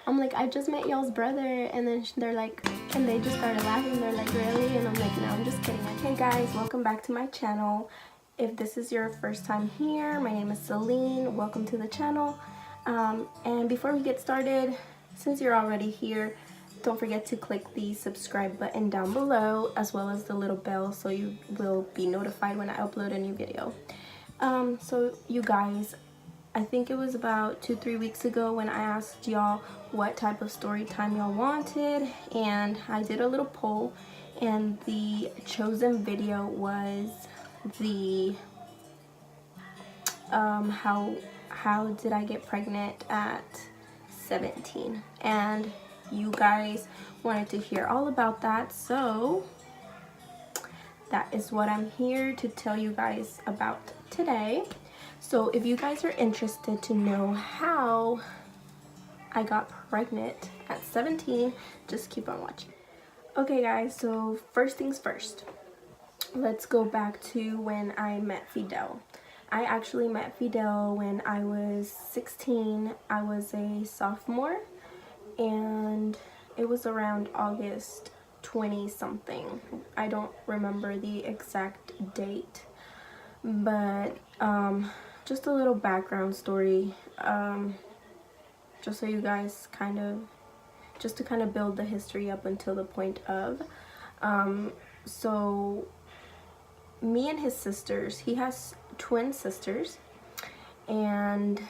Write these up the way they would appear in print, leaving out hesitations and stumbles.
I'm like, I just met y'all's brother. And then they're like, and they just started laughing. They're like, really? And I'm like, no, I'm just kidding. Hey guys, welcome back to my channel. If this is your first time here, my name is Celine. Welcome to the channel. And before we get started, since you're already here, don't forget to click the subscribe button down below, as well as the little bell, so you will be notified when I upload a new video. So you guys, I think it was about 2-3 weeks ago when I asked y'all what type of story time y'all wanted, and I did a little poll, and the chosen video was the how did I get pregnant at 17, and you guys wanted to hear all about that, so that is what I'm here to tell you guys about today. So if you guys are interested to know how I got pregnant at 17, just keep on watching. Okay guys, so first things first, let's go back to when I met Fidel. I actually met Fidel when I was 16. I was a sophomore, and it was around August 20 something. I don't remember the exact date, but just a little background story, just so you guys just to kind of build the history up until the point of, so me and his sisters, he has twin sisters, and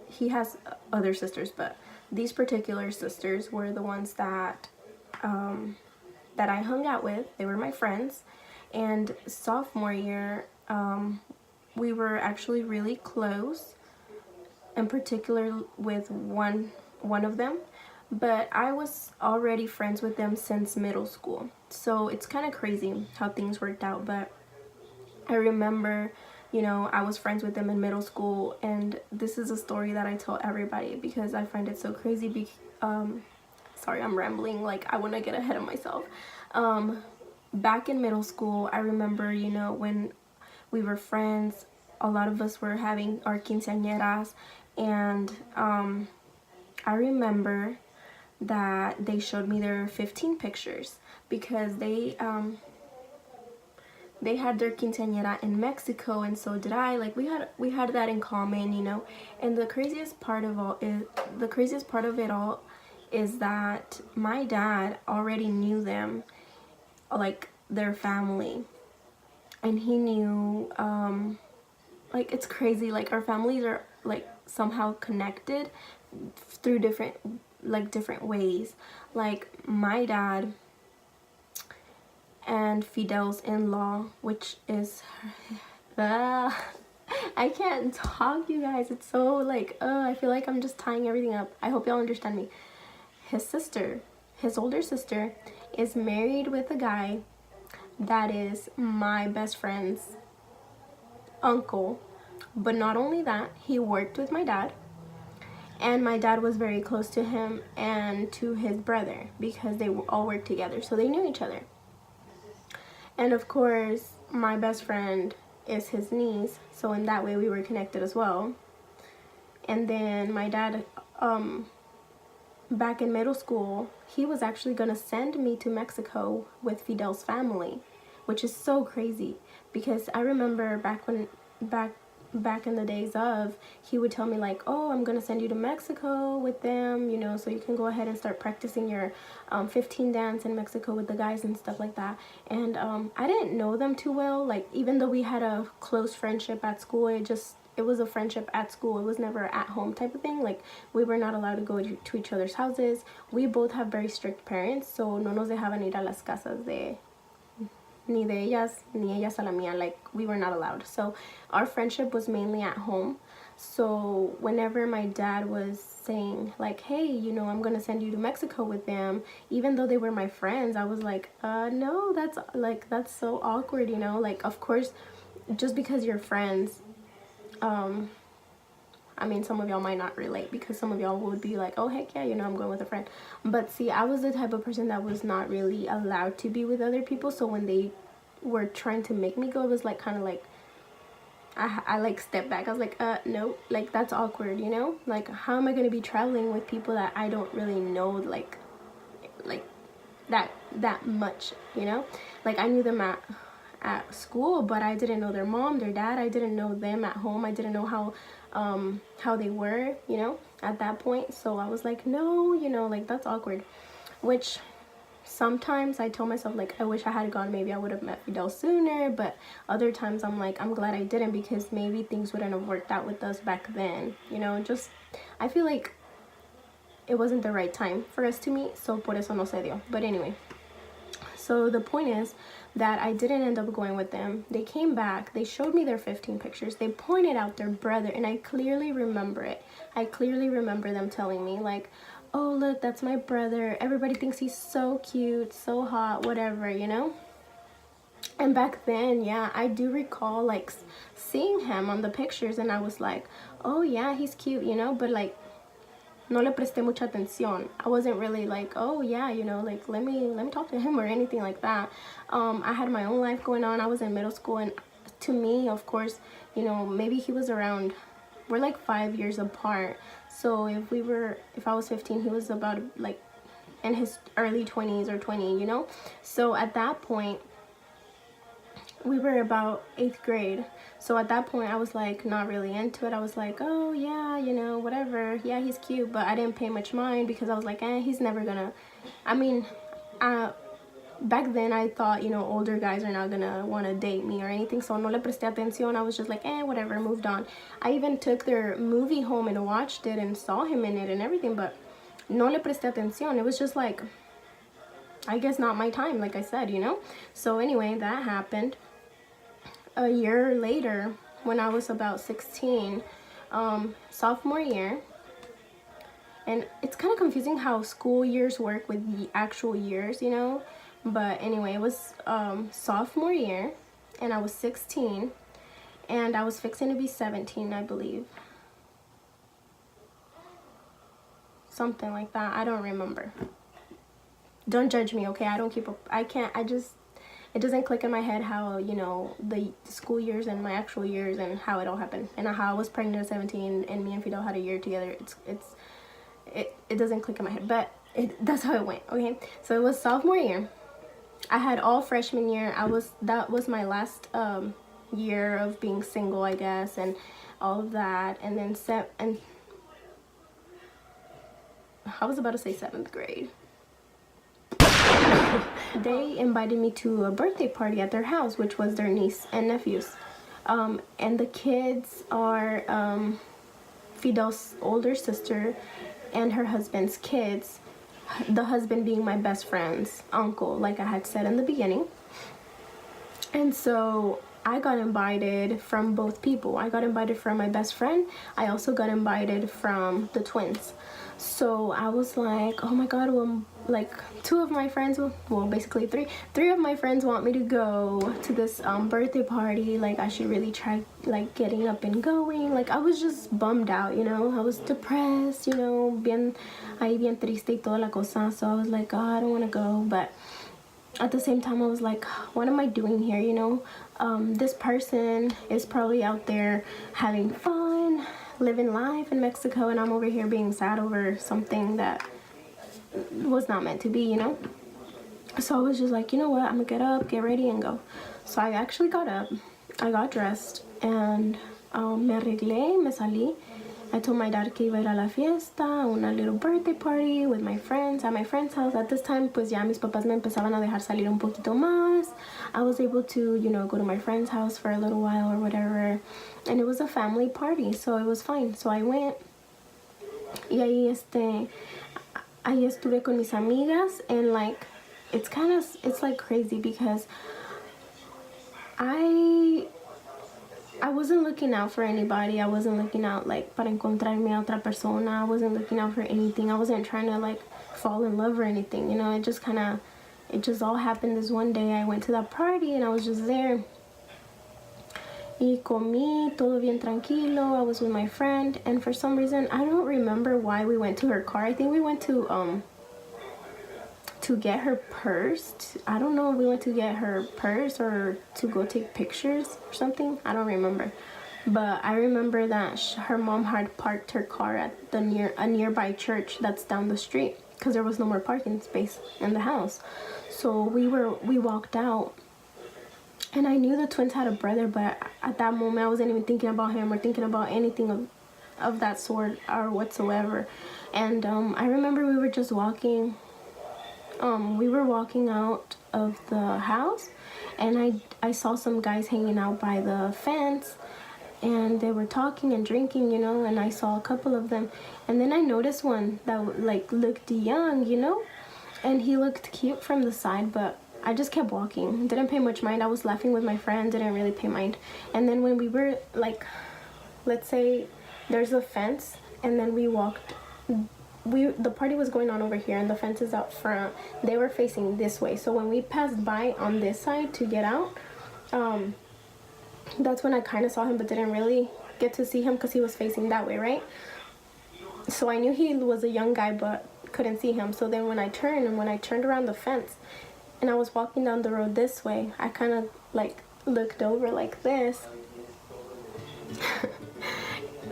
he has other sisters, but these particular sisters were the ones that that I hung out with. They were my friends, and sophomore year, we were actually really close, in particular with one of them, but I was already friends with them since middle school. So it's kind of crazy how things worked out, but I remember, you know, I was friends with them in middle school, and this is a story that I tell everybody because I find it so crazy. Sorry, I'm rambling, like I want to get ahead of myself. Back in middle school, I remember, you know, when we were friends, a lot of us were having our quinceañeras, and I remember that they showed me their 15 pictures because they had their quinceañera in Mexico, and so did I. Like we had that in common, you know. And the craziest part of it all is that my dad already knew them, like their family, and he knew, like, it's crazy, like our families are like somehow connected through different ways. Like my dad and Fidel's in-law, which is I can't talk, you guys. It's so like I feel like I'm just tying everything up. I hope y'all understand me. His older sister is married with a guy that is my best friend's uncle. But not only that, he worked with my dad, and my dad was very close to him and to his brother because they all worked together, so they knew each other. And of course, my best friend is his niece, so in that way we were connected as well. And then my dad, back in middle school, he was actually gonna send me to Mexico with Fidel's family, which is so crazy because I remember back in the days of, he would tell me like, oh, I'm gonna send you to Mexico with them, you know, so you can go ahead and start practicing your 15 dance in Mexico with the guys and stuff like that. And I didn't know them too well, like even though we had a close friendship at school, it was a friendship at school. It was never at home type of thing. Like we were not allowed to go to each other's houses. We both have very strict parents, so no nos dejaban ir a las casas de ni de ellas, ni ellas a la mía. Like we were not allowed. So our friendship was mainly at home. So whenever my dad was saying like, hey, you know, I'm gonna send you to Mexico with them, even though they were my friends, I was like, no, that's so awkward, you know. Like, of course, just because you're friends, I mean, some of y'all might not relate because some of y'all would be like, oh, heck yeah, you know, I'm going with a friend. But see, I was the type of person that was not really allowed to be with other people. So when they were trying to make me go, it was like kind of like, I like stepped back. I was like, no, like that's awkward, you know? Like, how am I gonna be traveling with people that I don't really know, like that much, you know? Like, I knew them at school, but I didn't know their mom, their dad. I didn't know them at home. I didn't know how they were, you know, at that point. So I was like, no, you know, like that's awkward. Which sometimes I tell myself, like, I wish I had gone, maybe I would have met Fidel sooner, but other times I'm like, I'm glad I didn't, because maybe things wouldn't have worked out with us back then, you know? Just, I feel like it wasn't the right time for us to meet, so por eso no se dio. But anyway, so the point is that I didn't end up going with them. They came back, they showed me their 15 pictures, they pointed out their brother, and I clearly remember it. I clearly remember them telling me, like, oh, look, that's my brother. Everybody thinks he's so cute, so hot, whatever, you know? And back then, yeah, I do recall, like, seeing him on the pictures, and I was like, oh, yeah, he's cute, you know? But, like, no le presté mucha atención. I wasn't really like, oh, yeah, you know, like, let me talk to him or anything like that. I had my own life going on. I was in middle school, and to me, of course, you know, maybe he was around, we're like 5 years apart. So if I was 15, he was about like in his early 20s or 20, you know? So at that point, we were about 8th grade. So at that point, I was like not really into it. I was like, oh yeah, you know, whatever. Yeah, he's cute, but I didn't pay much mind because I was like, he's never gonna, I mean, back then I thought, you know, older guys are not gonna want to date me or anything, so no le presté atención. I was just like, whatever, moved on. I even took their movie home and watched it and saw him in it and everything, but no le presté atención. It was just like, I guess not my time, like I said, you know? So anyway, that happened. A year later, when I was about 16, sophomore year, and it's kind of confusing how school years work with the actual years, you know? But anyway, it was sophomore year, and I was 16, and I was fixing to be 17, I believe. Something like that. I don't remember. Don't judge me, okay? I don't keep up. It doesn't click in my head how, you know, the school years and my actual years and how it all happened. And how I was pregnant at 17 and me and Fidel had a year together. It doesn't click in my head, but that's how it went, okay? So it was sophomore year. I had all freshman year. That was my last year of being single, I guess, and all of that. And then I was about to say 7th grade. They invited me to a birthday party at their house, which was their niece and nephews. And the kids are Fidel's older sister and her husband's kids. The husband being my best friend's uncle, like I had said in the beginning. And so I got invited from both people. I got invited from my best friend. I also got invited from the twins. So I was like, oh my god, well, like 2 of my friends, well, basically 3 of my friends want me to go to this birthday party. Like, I should really try, like, getting up and going. Like, I was just bummed out, you know? I was depressed, you know, bien triste y toda la cosa. So I was like, oh, I don't want to go. But at the same time, I was like, what am I doing here, you know? This person is probably out there having fun, living life in Mexico, and I'm over here being sad over something that was not meant to be, you know? So I was just like, you know what, I'm gonna get up, get ready, and go. So I actually got up, I got dressed, and me arreglé, me salí. I told my dad que iba a ir a la fiesta, una little birthday party with my friends, at my friend's house. At this time, pues ya mis papás me empezaban a dejar salir un poquito más. I was able to, you know, go to my friend's house for a little while or whatever. And it was a family party, so it was fine. So I went, y ahí estuve con mis amigas, and like, it's like crazy because I wasn't looking out for anybody. I wasn't looking out like para encontrarme a otra persona. I wasn't looking out for anything. I wasn't trying to like fall in love or anything, you know? It just all happened this one day. I went to that party and I was just there. Y comí, todo bien tranquilo. I was with my friend, and for some reason, I don't remember why we went to her car. I think we went to get her purse. I don't know if we went to get her purse or to go take pictures or something. I don't remember. But I remember that her mom had parked her car at a nearby church that's down the street because there was no more parking space in the house. So we walked out, and I knew the twins had a brother, but at that moment I wasn't even thinking about him or thinking about anything of that sort or whatsoever. And I remember we were just walking. We were walking out of the house, and I saw some guys hanging out by the fence, and they were talking and drinking, you know, and I saw a couple of them. And then I noticed one that like looked young, you know, and he looked cute from the side, but I just kept walking, didn't pay much mind. I was laughing with my friend, didn't really pay mind. And then when we were like, let's say there's a fence, and then we walked, the party was going on over here and the fence is out front. They were facing this way, so when we passed by on this side to get out, that's when I kind of saw him, but didn't really get to see him because he was facing that way, right? So I knew he was a young guy, but couldn't see him. So then when I turned around the fence and I was walking down the road this way, I kind of like looked over like this.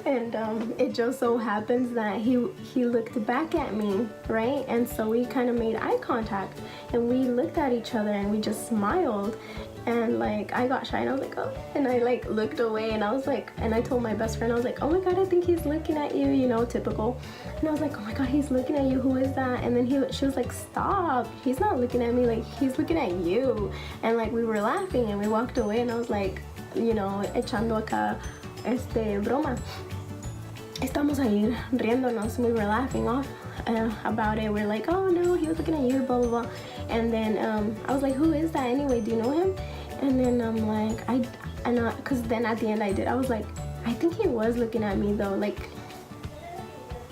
And it just so happens that he looked back at me, right? And so we kind of made eye contact, and we looked at each other, and we just smiled. And like I got shy, and I was like, oh, and I like looked away, and I was like, and I told my best friend, I was like, oh my god, I think he's looking at you, you know, typical. And I was like, oh my god, he's looking at you, who is that? And then she was like, stop, he's not looking at me, like he's looking at you. And like we were laughing, and we walked away, and I was like, you know, echando acá broma. Estamos ahí riéndonos, we were laughing off about it. We're like, oh no, he was looking at you, blah blah blah. And then I was like, who is that anyway, do you know him? And then I'm like, because then at the end I was like, I think he was looking at me though, like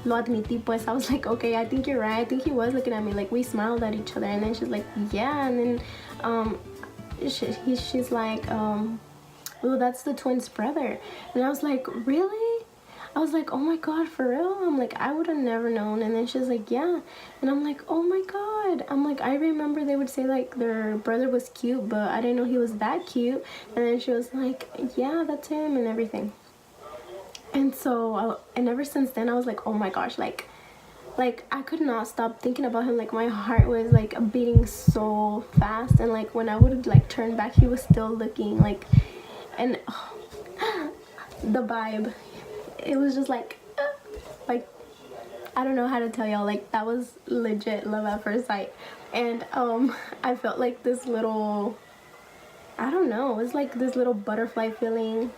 lo admití pues. I was like, okay, I think you're right, I think he was looking at me. Like we smiled at each other, and then she's like, yeah. And then she's like, well, that's the twins' brother. And I was like, really? I was like, oh my god, for real? I'm like, I would have never known. And then she's like, yeah. And I'm like, oh my god. I'm like, I remember they would say like their brother was cute, but I didn't know he was that cute. And then she was like, yeah, that's him and everything. And so, and ever since then, I was like, oh my gosh, like I could not stop thinking about him. Like my heart was like beating so fast, and like when I would like turn back, he was still looking like, and the vibe, it was just like I don't know how to tell y'all, like that was legit love at first sight. And I felt like this little, I don't know, it was like this little butterfly feeling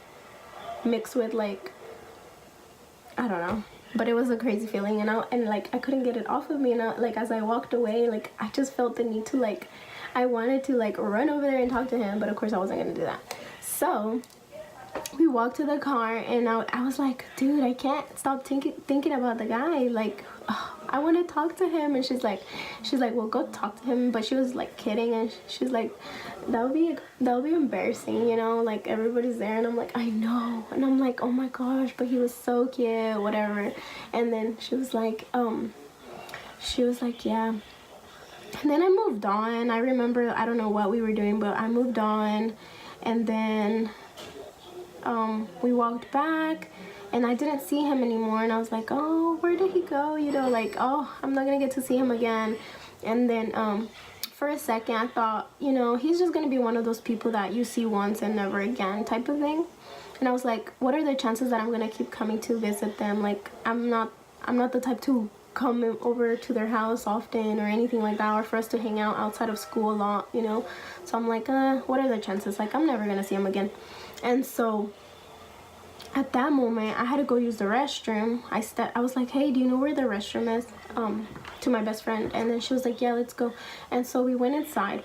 mixed with like, I don't know, but it was a crazy feeling. And like I couldn't get it off of me, and like as I walked away, like I just felt the need to like, I wanted to like run over there and talk to him, but of course I wasn't gonna do that. So we walked to the car, and I was like, dude, I can't stop thinking about the guy. Like, I want to talk to him. And she's like, well, go talk to him. But she was like kidding, and she's like, that would be embarrassing, you know, like everybody's there. And I'm like, I know. And I'm like, oh my gosh, but he was so cute, whatever. And then she was like, yeah. And then I moved on. I remember, I don't know what we were doing, but I moved on. And then we walked back, and I didn't see him anymore, and I was like, oh, where did he go, you know, like, oh, I'm not gonna get to see him again. And then for a second I thought, you know, he's just gonna be one of those people that you see once and never again type of thing. And I was like, what are the chances that I'm gonna keep coming to visit them? Like I'm not the type to come over to their house often or anything like that, or for us to hang out outside of school a lot, you know. So I'm like, what are the chances? Like I'm never gonna see him again. And so at that moment I had to go use the restroom. I was like, hey, do you know where the restroom is? To my best friend. And then she was like, yeah, let's go. And so we went inside,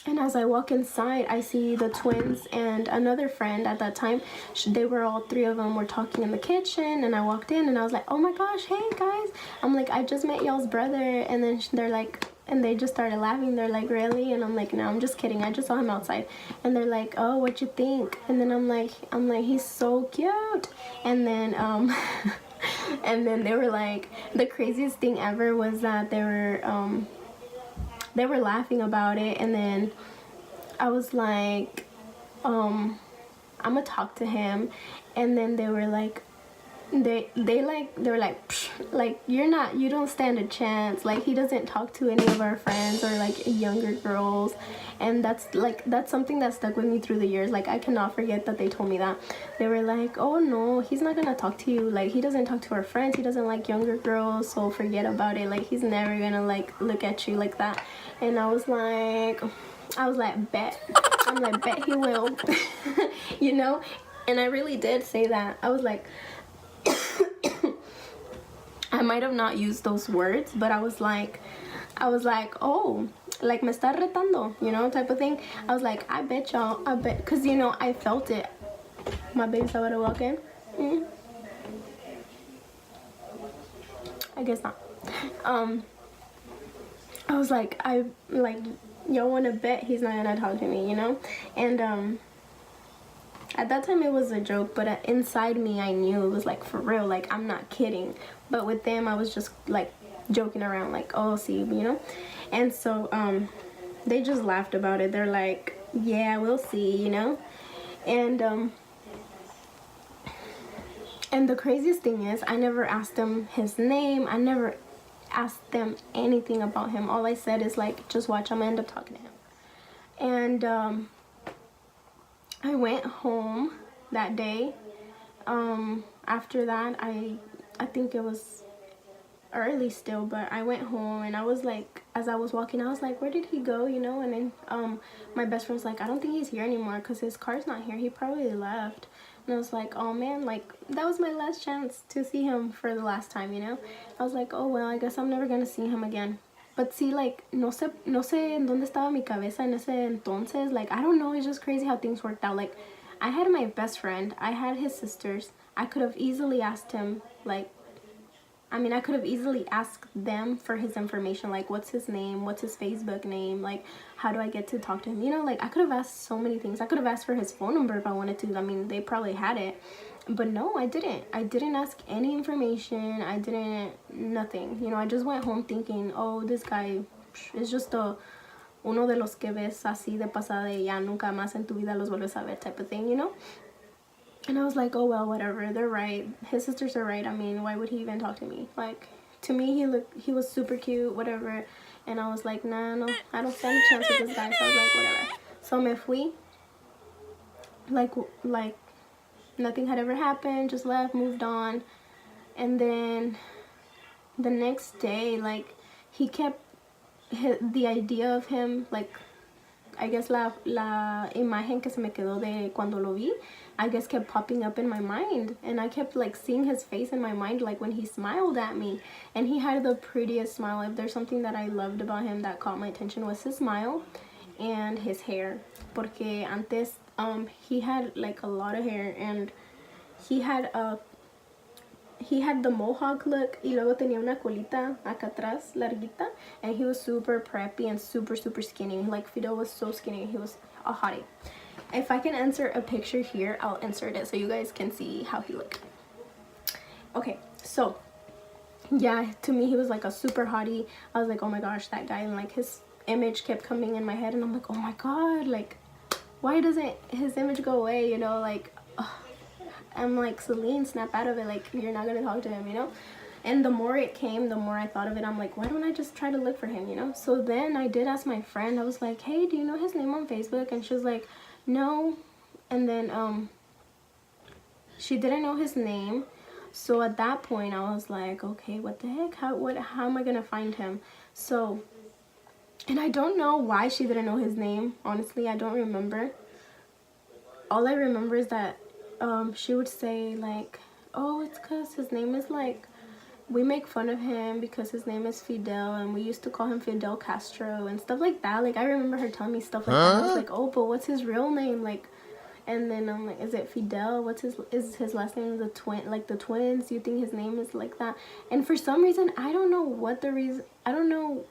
and as I walk inside, I see the twins and another friend at that time. They were all three of them were talking in the kitchen, and I walked in, and I was like, oh my gosh, hey guys, I'm like, I just met y'all's brother. And then they're like, and they just started laughing. They're like, really? And I'm like, no, I'm just kidding, I just saw him outside. And they're like, oh, what you think? And then I'm like, he's so cute. And then and then they were like, the craziest thing ever was that they were laughing about it. And then I was like, I'm gonna talk to him. And then they were like, they were like, you don't stand a chance. Like, he doesn't talk to any of our friends or like younger girls. And that's something that stuck with me through the years. Like, I cannot forget that they told me that. They were like, oh no, he's not gonna talk to you. Like, he doesn't talk to our friends. He doesn't like younger girls, so forget about it. Like, he's never gonna like look at you like that. And I was like, bet. I'm like, bet he will. You know. And I really did say that. I was like, I might have not used those words, but I was like, oh, like, me está retando, you know, type of thing. I was like, I bet y'all, because, you know, I felt it. My baby's about to walk in. I guess not. I was like, y'all want to bet he's not gonna talk to me, you know? And at that time it was a joke, but inside me I knew it was like for real, like I'm not kidding. But with them I was just like joking around, like, oh, see, you know. And so they just laughed about it. They're like, yeah, we'll see, you know. And the craziest thing is, I never asked them his name. I never asked them anything about him. All I said is like, just watch, I'm gonna end up talking to him. And I went home that day. After that, I think it was early still, but I went home and I was like, as I was walking, I was like, where did he go, you know? And then my best friend was like, I don't think he's here anymore because his car's not here. He probably left. And I was like, oh man, like, that was my last chance to see him for the last time, you know? I was like, oh well, I guess I'm never gonna see him again. But see, like, no sé en dónde estaba mi cabeza en ese entonces. Like, I don't know, it's just crazy how things worked out. Like, I had my best friend, I had his sisters. I could have easily asked him, like, I could have easily asked them for his information, like, what's his name, what's his Facebook name, like, how do I get to talk to him, you know? Like, I could have asked so many things. I could have asked for his phone number if I wanted to. I mean, they probably had it. But no, I didn't ask any information. I didn't, nothing, you know. I just went home thinking, oh, this guy is just uno de los que ves así de pasada y ya nunca más en tu vida los vuelves a ver type of thing, you know. And I was like, oh well, whatever, they're right, his sisters are right. I mean, why would he even talk to me? Like, to me, he was super cute, whatever. And I was like, nah, no, I don't stand a chance with this guy. So I was like, whatever. So me fui, like nothing had ever happened, just left, moved on. And then the next day, like, he kept the idea of him, like, I guess la imagen que se me quedó de cuando lo vi, I guess kept popping up in my mind. And I kept like seeing his face in my mind, like when he smiled at me. And he had the prettiest smile. If there's something that I loved about him that caught my attention, was his smile and his hair. Porque antes he had like a lot of hair, and he had the mohawk look, y luego tenía una colita acá atrás, larguita, and he was super preppy and super skinny. Like, Fidel was so skinny. He was a hottie. If I can insert a picture here, I'll insert it so you guys can see how he looked. Okay, so yeah, to me he was like a super hottie. I was like, oh my gosh, that guy. And like, his image kept coming in my head, and I'm like, oh my god, like, why doesn't his image go away, you know? Like, I'm like, Celine, snap out of it. Like, you're not gonna talk to him, you know? And the more it came, the more I thought of it. I'm like, why don't I just try to look for him, you know? So then I did ask my friend. I was like, hey, do you know his name on Facebook? And she was like, no. And then she didn't know his name. So at that point I was like, okay, what the heck? How am I gonna find him? So, and I don't know why she didn't know his name. Honestly, I don't remember. All I remember is that she would say like, oh, it's because his name is like, we make fun of him because his name is Fidel, and we used to call him Fidel Castro and stuff like that. Like, I remember her telling me stuff like that. I was like, oh, but what's his real name? Like, and then I'm like, is it Fidel? Is his last name the twins? Do you think his name is like that? And for some reason, I don't know what the reason, I don't know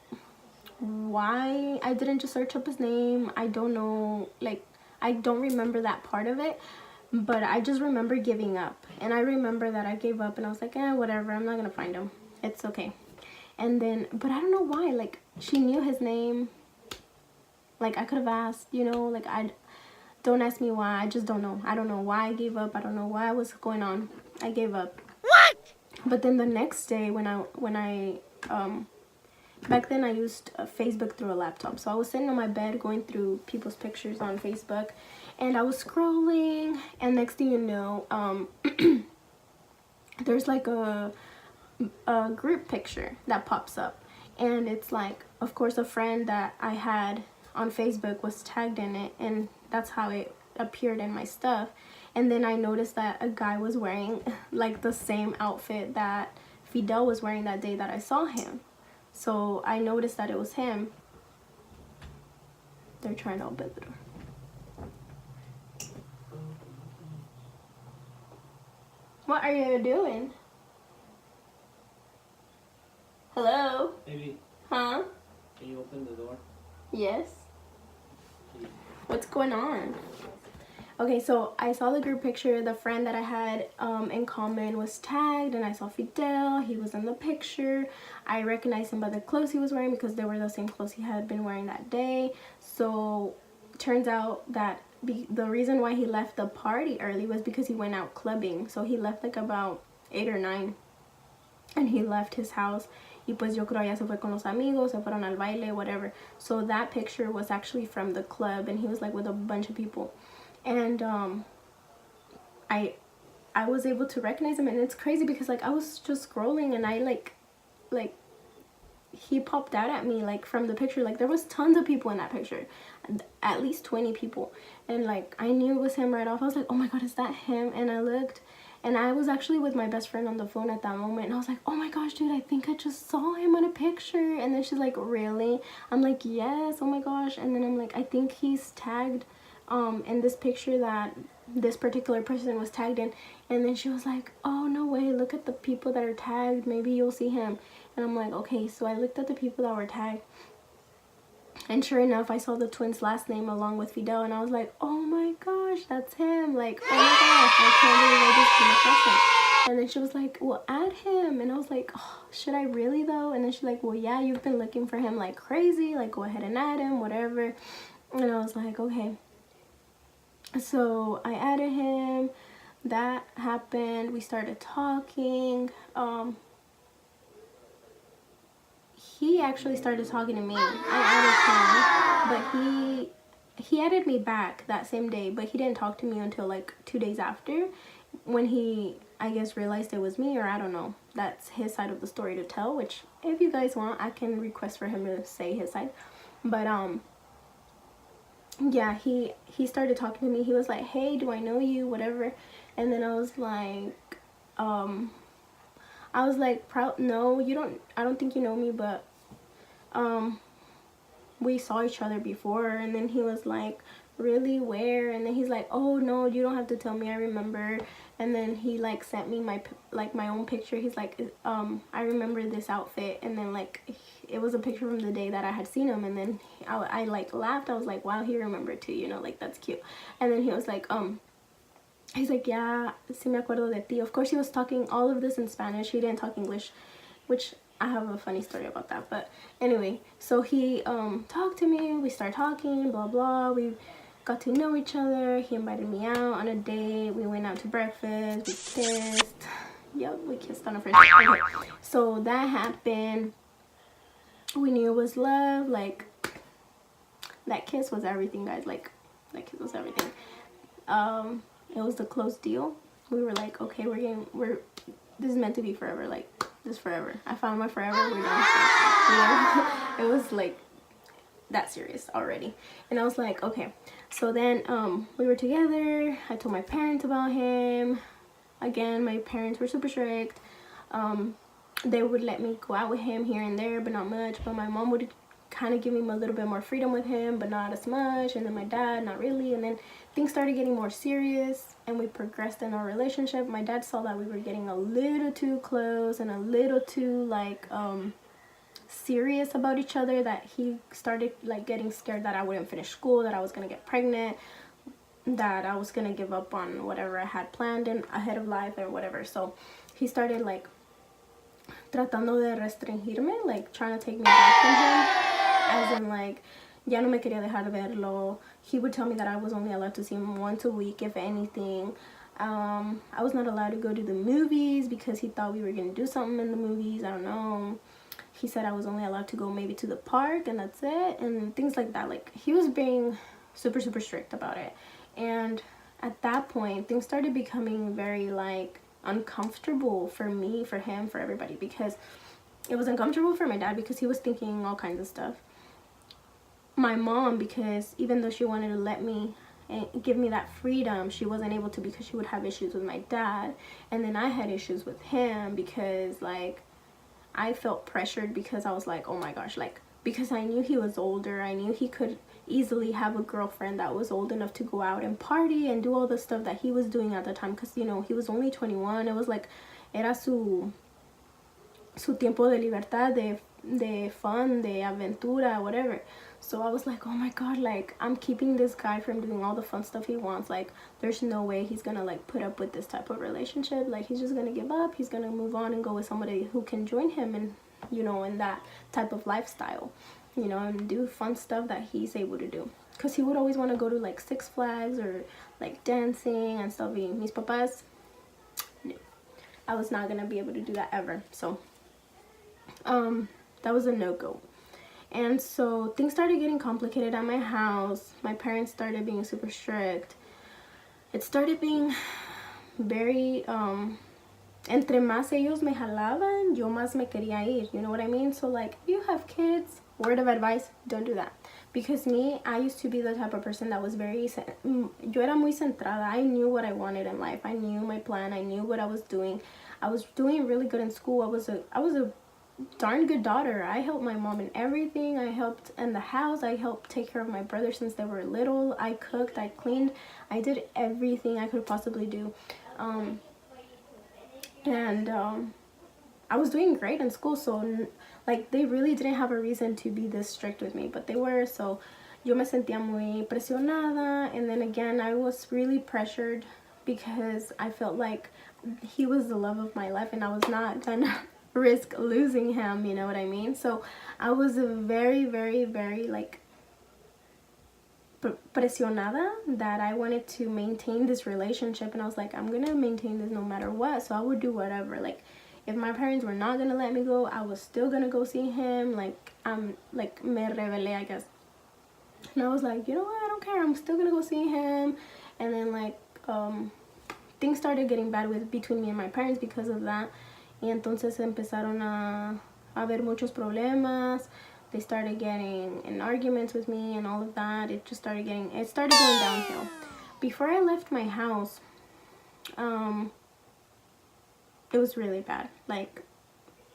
why I didn't just search up his name. I don't know, like, I don't remember that part of it. But I just remember giving up. And I remember that I gave up and I was like, whatever, I'm not gonna find him. It's okay. And then, but I don't know why, like, she knew his name. Like, I could have asked, you know, like, Don't ask me why. I just don't know. I don't know why I gave up. I don't know why was going on. I gave up. What? But then the next day when I back then I used Facebook through a laptop. So I was sitting on my bed going through people's pictures on Facebook, and I was scrolling, and next thing you know, there's like a group picture that pops up, and it's like, of course, a friend that I had on Facebook was tagged in it, and that's how it appeared in my stuff. And then I noticed that a guy was wearing like the same outfit that Fidel was wearing that day that I saw him. So I noticed that it was him. They're trying to open the door. What are you doing? Hello? Maybe. Huh? Can you open the door? Yes. What's going on? Okay, so I saw the group picture. The friend that I had in common was tagged, and I saw Fidel. He was in the picture. I recognized him by the clothes he was wearing because they were the same clothes he had been wearing that day. So turns out that the reason why he left the party early was because he went out clubbing. So he left like about 8 or 9, and he left his house. Y pues yo creo ya se fue con los amigos, se fueron al baile, whatever. So that picture was actually from the club, and he was like with a bunch of people. And I was able to recognize him, and it's crazy because like I was just scrolling, and I like he popped out at me like from the picture. Like there was tons of people in that picture, at least 20 people, and like I knew it was him right off. I was like, oh my god, is that him? And I looked, and I was actually with my best friend on the phone at that moment, and I was like, oh my gosh, dude, I think I just saw him on a picture. And then she's like, really? I'm like, yes, oh my gosh. And then I'm like, I think he's tagged in this picture that this particular person was tagged in. And then she was like, oh no way, look at the people that are tagged, maybe you'll see him. And I'm like, okay. So I looked at the people that were tagged, and sure enough, I saw the twins' last name along with Fidel, and I was like, oh my gosh, that's him. Like, oh my gosh, I can't believe I just came across him. And then she was like, well, add him. And I was like, oh, should I really though? And then she's like, well, yeah, you've been looking for him like crazy, like go ahead and add him, whatever. And I was like, okay. So I added him. That happened. We started talking. He actually started talking to me. I added him, but he added me back that same day, but he didn't talk to me until like 2 days after, when he, I guess, realized it was me, or I don't know. That's his side of the story to tell, which if you guys want, I can request for him to say his side. But yeah, he started talking to me. He was like, hey, do I know you, whatever. And then I was like, no, you don't, I don't think you know me, but we saw each other before. And then he was like, really, where? And then he's like, oh no, you don't have to tell me, I remember. And then he like sent me my own picture. He's like, I remember this outfit. And then like it was a picture from the day that I had seen him. And then I like laughed. I was like, wow, he remembered too, you know, like that's cute. And then he was like, he's like, yeah, sí me acuerdo de ti. Of course, he was talking all of this in Spanish. He didn't talk English, which I have a funny story about that. But anyway, so he talked to me. We started talking, blah, blah. We got to know each other. He invited me out on a date. We went out to breakfast. We kissed. Yep, we kissed on a first date. Okay. So that happened. We knew it was love. Like, that kiss was everything, guys. Like, that kiss was everything. It was the close deal. We were like, okay, this is meant to be forever. Like, this forever. I found my forever. We're done. You know? It was like that serious already. And I was like, okay. So then we were together. I told my parents about him. Again, my parents were super strict. They would let me go out with him here and there, but not much. But my mom would kind of give me a little bit more freedom with him, but not as much. And then my dad, not really. And then things started getting more serious, and we progressed in our relationship. My dad saw that we were getting a little too close and a little too like serious about each other, that he started like getting scared that I wouldn't finish school, that I was gonna get pregnant, that I was gonna give up on whatever I had planned in ahead of life or whatever. So he started like tratando de restringirme, like trying to take me back from him, as in like, ya no me quería dejar verlo. He would tell me that I was only allowed to see him once a week, if anything. I was not allowed to go to the movies because he thought we were going to do something in the movies. I don't know. He said I was only allowed to go maybe to the park and that's it, and things like that. Like, he was being super, super strict about it. And at that point, things started becoming very, like, uncomfortable for me, for him, for everybody, because it was uncomfortable for my dad because he was thinking all kinds of stuff. My mom, because even though she wanted to let me and give me that freedom, she wasn't able to because she would have issues with my dad. And then I had issues with him because, like, I felt pressured because I was like, oh my gosh, like, because I knew he was older. I knew he could easily have a girlfriend that was old enough to go out and party and do all the stuff that he was doing at the time, because, you know, he was only 21. It was like, era su tiempo de libertad, de fun, de aventura, whatever. So I was like, oh my god, like, I'm keeping this guy from doing all the fun stuff he wants. Like, there's no way he's gonna, like, put up with this type of relationship. Like, he's just gonna give up. He's gonna move on and go with somebody who can join him and, you know, in that type of lifestyle, you know, and do fun stuff that he's able to do. Because he would always want to go to, like, Six Flags or, like, dancing and stuff. And mis papás, no, I was not gonna be able to do that ever. So that was a no-go. And so things started getting complicated at my house. My parents started being super strict. It started being very entre más ellos me jalaban, yo más me quería ir, you know what I mean? So, like, if you have kids, word of advice, don't do that. Because me, I used to be the type of person that was very, yo era muy centrada. I knew what I wanted in life. I knew my plan. I knew what I was doing. I was doing really good in school. I was a darn good daughter. I helped my mom in everything. I helped in the house. I helped take care of my brothers since they were little. I cooked, I cleaned, I did everything I could possibly do. I was doing great in school, so, like, they really didn't have a reason to be this strict with me, but they were. So yo me sentía muy presionada, and then again, I was really pressured because I felt like he was the love of my life and I was not gonna risk losing him, you know what I mean? So I was very, very, very, like, presionada that I wanted to maintain this relationship, and I was like, I'm gonna maintain this no matter what. So I would do whatever. Like, if my parents were not gonna let me go, I was still gonna go see him. Like, like, me rebelé, I guess. And I was like, you know what, I don't care, I'm still gonna go see him. And then, like, things started getting bad between me and my parents because of that. Y entonces empezaron a haber muchos problemas. They started getting in arguments with me and all of that. It started going downhill. Before I left my house, it was really bad. Like,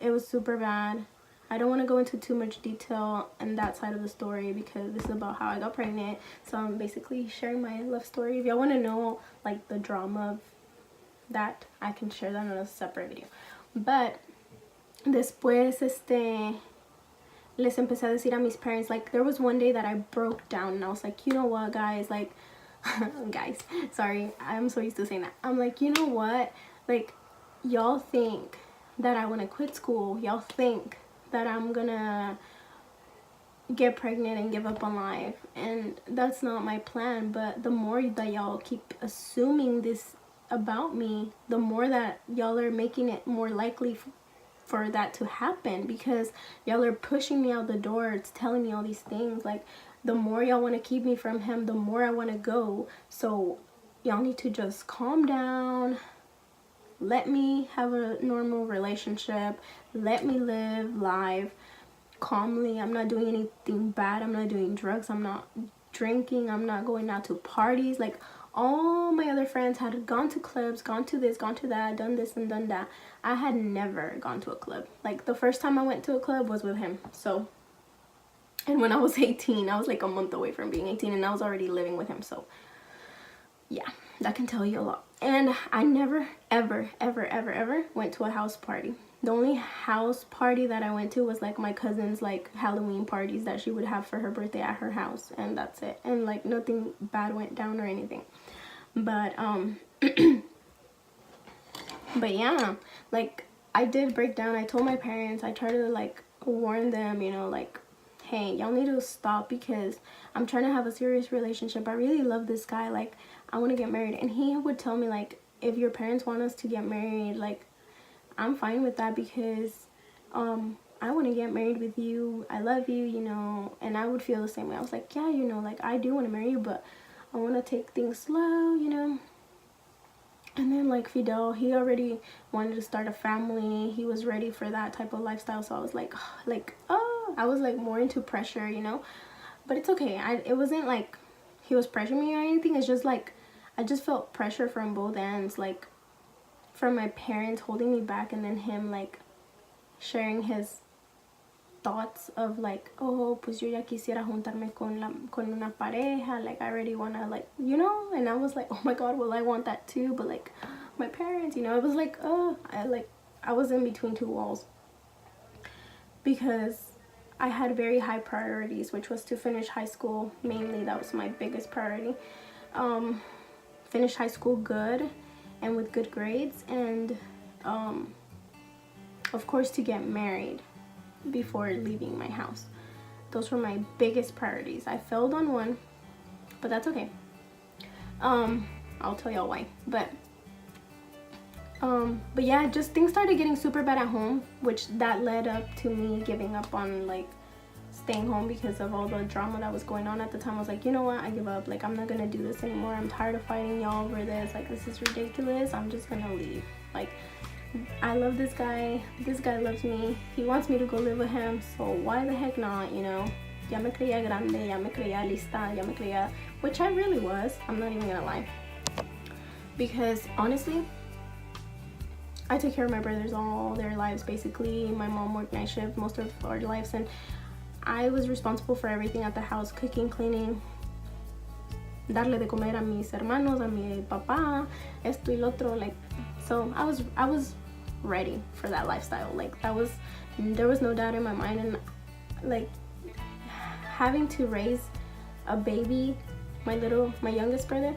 it was super bad. I don't want to go into too much detail in that side of the story because this is about how I got pregnant. So I'm basically sharing my love story. If y'all want to know, like, the drama of that, I can share that in a separate video. But después, les empecé a decir a mis parents, like, there was one day that I broke down and I was like, you know what, guys, like, guys, sorry, I'm so used to saying that. I'm like, you know what, like, y'all think that I want to quit school. Y'all think that I'm gonna get pregnant and give up on life, and that's not my plan. But the more that y'all keep assuming this about me, the more that y'all are making it more likely for that to happen, because y'all are pushing me out the door. It's telling me all these things. Like, the more y'all want to keep me from him, the more I want to go. So y'all need to just calm down, let me have a normal relationship, let me live life calmly. I'm not doing anything bad. I'm not doing drugs. I'm not drinking. I'm not going out to parties. Like, all my other friends had gone to clubs, gone to this, gone to that, done this and done that. I had never gone to a club. Like, the first time I went to a club was with him. So, and when I was 18, I was like a month away from being 18, and I was already living with him. So yeah, that can tell you a lot. And I never, ever, ever, ever, ever went to a house party. The only house party that I went to was, like, my cousin's, like, Halloween parties that she would have for her birthday at her house, and that's it. And, like, nothing bad went down or anything. But but yeah, like, I did break down. I told my parents. I tried to, like, warn them, you know, like, hey, y'all need to stop because I'm trying to have a serious relationship. I really love this guy. Like, I want to get married. And he would tell me, like, if your parents want us to get married, like, I'm fine with that because I want to get married with you. I love you, you know. And I would feel the same way. I was like, yeah, you know, like, I do want to marry you, but I want to take things slow, you know. And then, like, Fidel, he already wanted to start a family. He was ready for that type of lifestyle. So I was like, I was like more into pressure, you know. But it's okay. It wasn't like he was pressuring me or anything. It's just like I just felt pressure from both ends, like from my parents holding me back, and then him like sharing his thoughts of like, oh, pues yo ya quisiera juntarme con una pareja, like I already wanna, like, you know. And I was like, oh my god, well, I want that too, but like my parents, you know. It was like, I was in between two walls because I had very high priorities, which was to finish high school. Mainly that was my biggest priority. Finish high school good and with good grades, and of course to get married before leaving my house. Those were my biggest priorities. I failed on one, but that's okay. I'll tell y'all why. But yeah, just things started getting super bad at home, which that led up to me giving up on like staying home because of all the drama that was going on at the time. I was like, you know what, I give up. Like, I'm not gonna do this anymore. I'm tired of fighting y'all over this. Like, this is ridiculous. I'm just gonna leave. Like, I love this guy loves me, he wants me to go live with him, so why the heck not, you know. Ya me creía grande, ya me creía lista, ya me creía, which I really was. I'm not even gonna lie, because honestly I took care of my brothers all their lives. Basically, my mom worked night shift most of our lives, and I was responsible for everything at the house: cooking, cleaning, darle de comer a mis hermanos, a mi papá, esto y lo otro. Like, so I was ready for that lifestyle. Like, there was no doubt in my mind. And like, having to raise a baby, my youngest brother,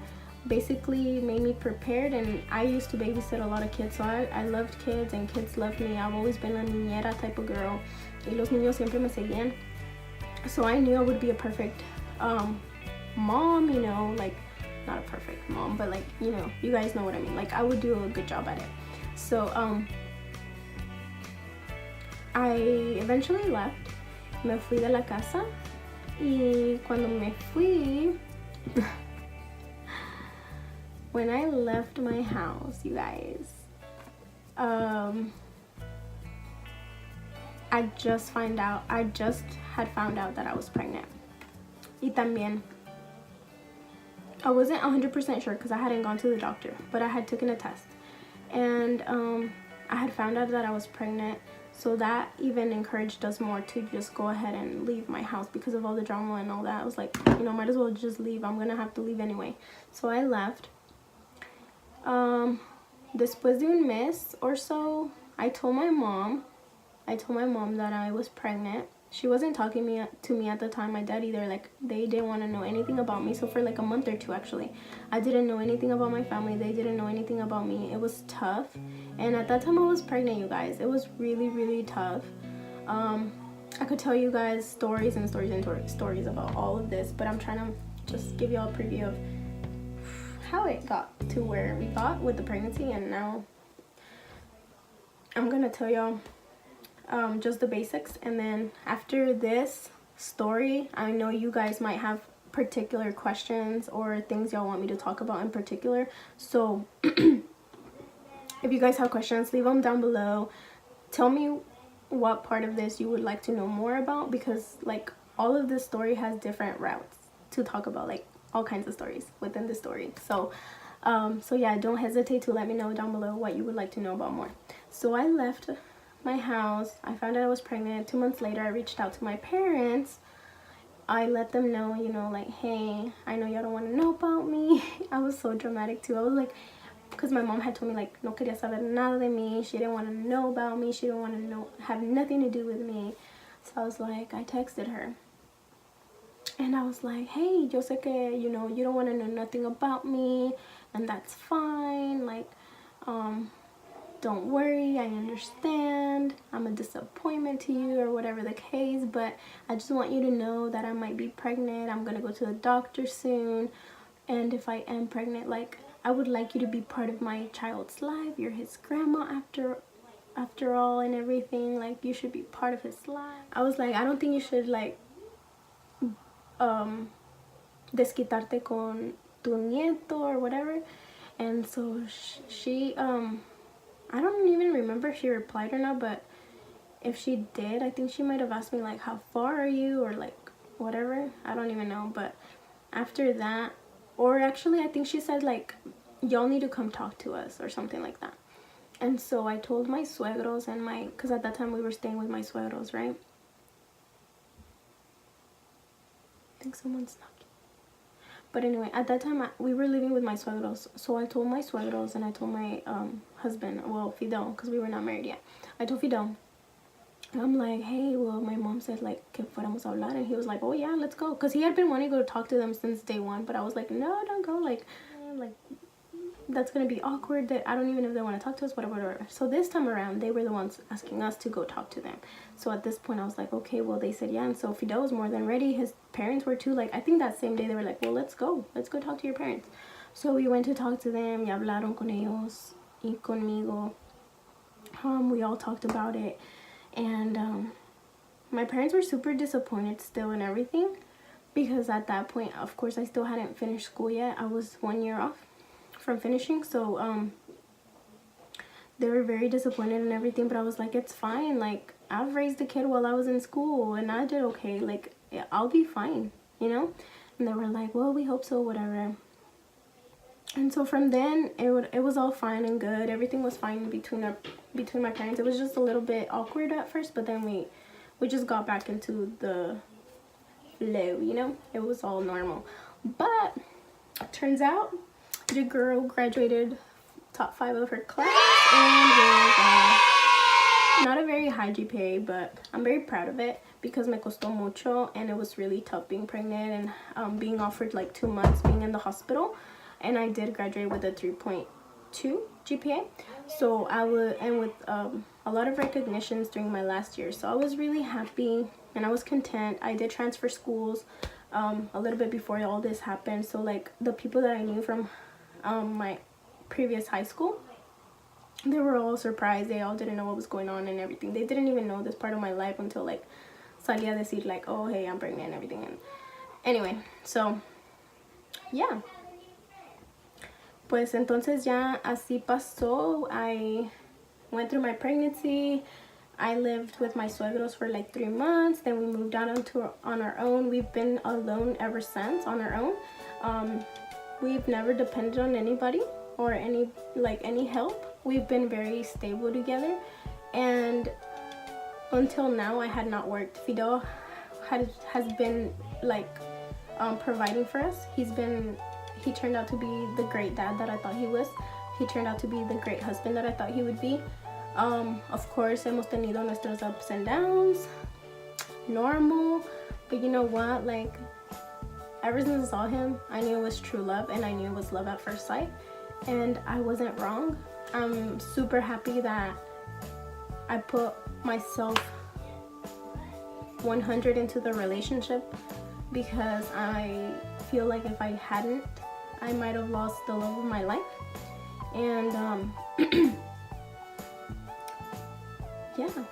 basically made me prepared. And I used to babysit a lot of kids, so I loved kids and kids loved me. I've always been a niñera type of girl, y los niños siempre me seguían. So I knew I would be a perfect mom, you know. Like, not a perfect mom, but like, you know, you guys know what I mean. Like, I would do a good job at it. So I eventually left. Me fui de la casa, y cuando me fui when I left my house, you guys, I just had found out that I was pregnant. Y también, I wasn't 100% sure because I hadn't gone to the doctor, but I had taken a test, and I had found out that I was pregnant. So that even encouraged us more to just go ahead and leave my house because of all the drama and all that. I was like, you know, might as well just leave. I'm gonna have to leave anyway. So I left. Después de un mes or so, I told my mom that I was pregnant. She wasn't talking to me at the time. My dad either. Like, they didn't want to know anything about me. So for like a month or two, actually, I didn't know anything about my family. They didn't know anything about me. It was tough. And at that time I was pregnant, you guys. It was really, really tough. I could tell you guys stories and stories and stories about all of this, but I'm trying to just give y'all a preview of how it got to where we got with the pregnancy. And now I'm gonna tell y'all just the basics, and then after this story, I know you guys might have particular questions or things y'all want me to talk about in particular. So if you guys have questions, leave them down below. Tell me what part of this you would like to know more about, because like all of this story has different routes to talk about, like all kinds of stories within the story. So yeah, don't hesitate to let me know down below what you would like to know about more. So I left my house. I found out I was pregnant. 2 months later, I reached out to my parents. I let them know, you know, like, hey, I know y'all don't want to know about me. I was so dramatic too. I was like, because my mom had told me, like, no quería saber nada de mí. She didn't want to know about me. She didn't want to have nothing to do with me. So I was like, I texted her. And I was like, hey, yo sé que, you know, you don't want to know nothing about me, and that's fine. Like, don't worry, I understand, I'm a disappointment to you or whatever the case, but I just want you to know that I might be pregnant. I'm gonna go to the doctor soon, and if I am pregnant, like, I would like you to be part of my child's life. You're his grandma after all and everything. Like, you should be part of his life. I was like, I don't think you should like desquitarte con tu nieto or whatever. And so she I don't even remember if she replied or not, but if she did, I think she might have asked me like, how far are you, or like whatever. I don't even know. But after that, or actually I think she said like, y'all need to come talk to us or something like that. And so I told my suegros and because at that time we were staying with my suegros, right? I think someone's knocking. But anyway, at that time we were living with my suegros. So I told my suegros and I told my husband, well, Fidel, because we were not married yet. I told Fidel, I'm like, hey, well, my mom said like que fuéramos a hablar, and he was like, oh yeah, let's go, because he had been wanting to go talk to them since day one. But I was like, no, don't go, like that's gonna be awkward, that I don't even know if they want to talk to us, whatever. So this time around, they were the ones asking us to go talk to them. So at this point I was like, okay, well, they said yeah. And so Fidel was more than ready. His parents were too. Like, I think that same day they were like, well, let's go talk to your parents. So we went to talk to them. Y hablaron con ellos y conmigo. We all talked about it, and my parents were super disappointed still and everything, because at that point, of course, I still hadn't finished school yet. I was 1 year off from finishing. So they were very disappointed and everything, but I was like, it's fine, like, I've raised a kid while I was in school and I did okay, like, yeah, I'll be fine, you know. And they were like, well, we hope so, whatever. And so from then it was all fine and good. Everything was fine between my parents. It was just a little bit awkward at first, but then we just got back into the flow, you know. It was all normal. But turns out the girl graduated top 5 of her class, and with not a very high GPA, but I'm very proud of it because me costó mucho, and it was really tough being pregnant and being offered like 2 months being in the hospital. And I did graduate with a 3.2 GPA. So and with a lot of recognitions during my last year. So I was really happy and I was content. I did transfer schools a little bit before all this happened. So like the people that I knew from my previous high school, they were all surprised. They all didn't know what was going on and everything. They didn't even know this part of my life until like salí a decir like, oh hey, I'm pregnant and everything. And anyway, so yeah. Pues entonces ya así pasó. I went through my pregnancy. I lived with my suegros for like 3 months. Then we moved out on our own. We've been alone ever since, on our own. We've never depended on anybody or any help. We've been very stable together. And until now, I had not worked. Fidel has been like providing for us. He turned out to be the great dad that I thought he was. He turned out to be the great husband that I thought he would be. Of course, hemos tenido nuestros ups and downs, normal, but you know what, like, ever since I saw him, I knew it was true love, and I knew it was love at first sight, and I wasn't wrong. I'm super happy that I put myself 100 into the relationship, because I feel like if I hadn't, I might have lost the love of my life. And yeah.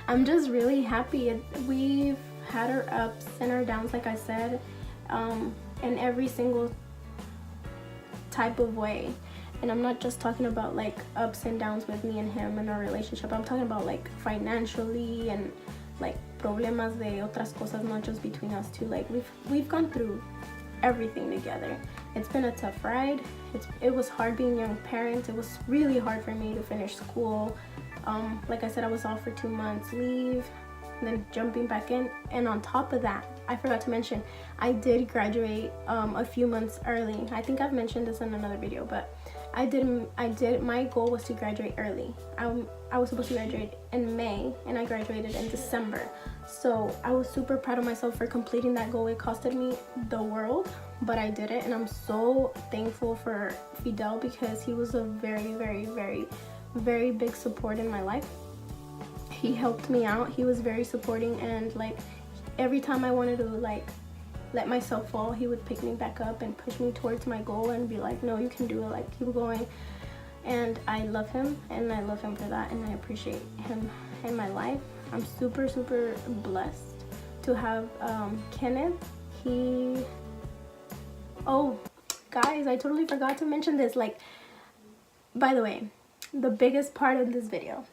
I'm just really happy. We've had our ups and our downs, like I said, in every single type of way. And I'm not just talking about like ups and downs with me and him in our relationship. I'm talking about like financially and like problemas de otras cosas, not just between us two. Like we've gone through everything together. It's been a tough ride. It was hard being young parents. It was really hard for me to finish school. Like I said, I was off for 2 months leave, and then jumping back in. And on top of that, I forgot to mention, I did graduate a few months early. I think I've mentioned this in another video, but I did. My goal was to graduate early. I was supposed to graduate in May, and I graduated in December. So I was super proud of myself for completing that goal. It costed me the world, but I did it, and I'm so thankful for Fidel, because he was a very, very, very very big support in my life. He helped me out. He was very supporting, and like every time I wanted to like let myself fall, he would pick me back up and push me towards my goal and be like, no, you can do it, like keep going. And I love him, and I love him for that, and I appreciate him in my life. I'm super blessed to have Kenneth. Oh guys, I totally forgot to mention this. Like, by the way, the biggest part of this video,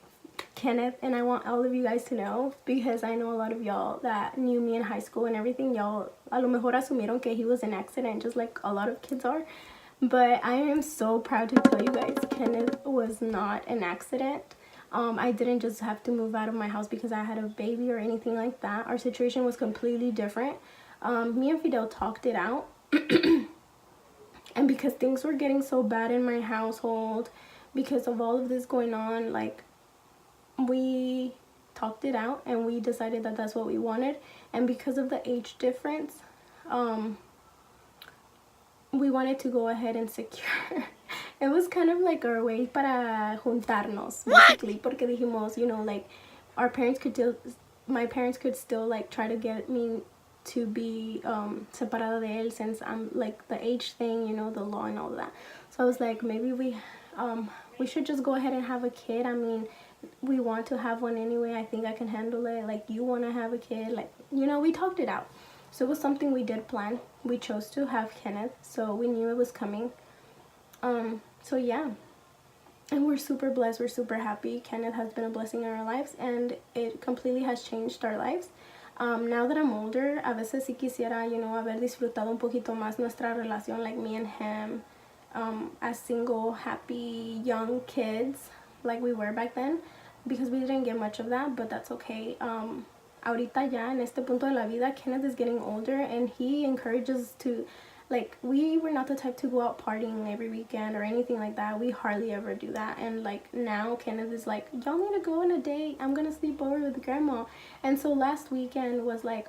Kenneth, and I want all of you guys to know, because I know a lot of y'all that knew me in high school and everything, y'all a lo mejor asumieron que he was an accident, just like a lot of kids are. But I am so proud to tell you guys, Kenneth was not an accident. I didn't just have to move out of my house because I had a baby or anything like that. Our situation was completely different. Me and Fidel talked it out. And because things were getting so bad in my household, because of all of this going on, like, we talked it out and we decided that that's what we wanted. And because of the age difference, we wanted to go ahead and secure. It was kind of like our way para juntarnos, basically, porque dijimos, you know, like, our parents could still, my parents could still like try to get me to be separada de él, since I'm like the age thing, you know, the law and all that. So I was like, maybe we should just go ahead and have a kid. I mean, we want to have one anyway. I think I can handle it. Like, you want to have a kid, like, you know, we talked it out. So it was something we did plan. We chose to have Kenneth, so we knew it was coming. So yeah, and we're super blessed, we're super happy. Kenneth has been a blessing in our lives, and it completely has changed our lives. Now that I'm older, a veces sí quisiera, you know, haber disfrutado un poquito más nuestra relación, like me and him, as single, happy, young kids, like we were back then, because we didn't get much of that, but that's okay. Ahorita ya, en este punto de la vida, Kenneth is getting older, and he encourages to, like, we were not the type to go out partying every weekend or anything like that. We hardly ever do that. And like, now Kenneth is like, y'all need to go on a date, I'm gonna sleep over with grandma. And so last weekend was like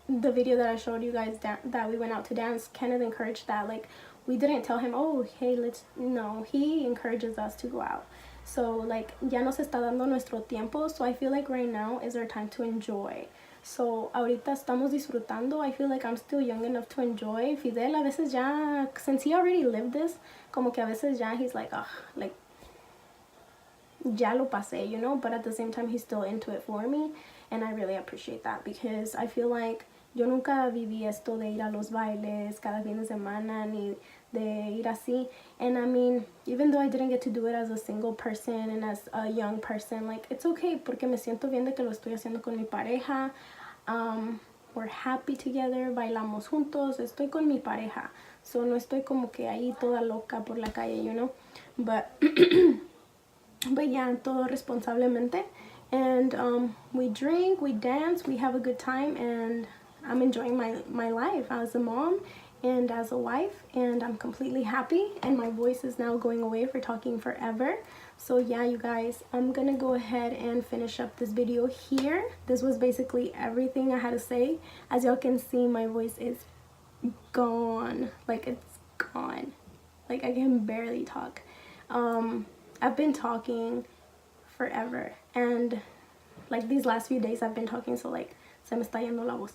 the video that I showed you guys that we went out to dance. Kenneth encouraged that. Like, we didn't tell him, oh hey, let's, no, he encourages us to go out. So like, ya nos está dando nuestro tiempo, so I feel like right now is our time to enjoy. So ahorita estamos disfrutando. I feel like I'm still young enough to enjoy. Fidel a veces ya, since he already lived this, como que a veces ya he's like, ugh, like, ya lo pasé, you know, but at the same time he's still into it for me, and I really appreciate that, because I feel like yo nunca viví esto de ir a los bailes cada fin de semana, ni de ir así. And I mean, even though I didn't get to do it as a single person and as a young person, like, it's okay, porque me siento bien de que lo estoy haciendo con mi pareja. We're happy together, bailamos juntos, estoy con mi pareja, so no estoy como que ahí toda loca por la calle, you know. But but yeah, todo responsablemente. And we drink, we dance, we have a good time, and I'm enjoying my life as a mom and as a wife, and I'm completely happy, and my voice is now going away for talking forever. So yeah, you guys, I'm gonna go ahead and finish up this video here. This was basically everything I had to say. As y'all can see, my voice is gone. Like, it's gone. Like, I can barely talk. I've been talking forever, and like these last few days I've been talking, so like se me está yendo la voz.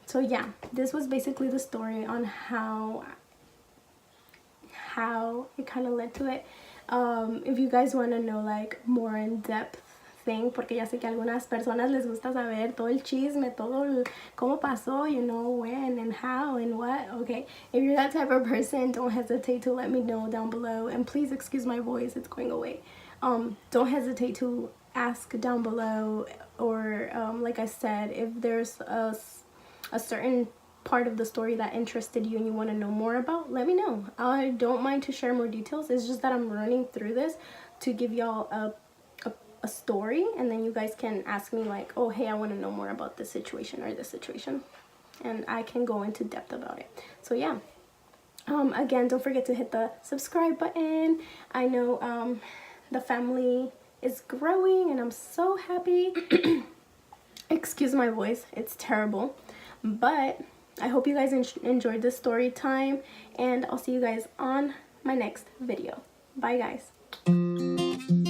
So yeah, this was basically the story on how it kind of led to it. If you guys want to know like more in-depth thing, porque ya sé que a algunas personas les gusta saber todo el chisme, todo cómo pasó, you know, when and how and what. Okay, if you're that type of person, don't hesitate to let me know down below, and please excuse my voice, it's going away. Don't hesitate to ask down below, or like I said, if there's a certain part of the story that interested you and you want to know more about, let me know. I don't mind to share more details. It's just that I'm running through this to give y'all a story, and then you guys can ask me like, oh hey, I want to know more about this situation or this situation, and I can go into depth about it. So yeah, again, don't forget to hit the subscribe button. I know the family is growing, and I'm so happy. Excuse my voice, it's terrible, but I hope you guys enjoyed this story time, and I'll see you guys on my next video. Bye, guys.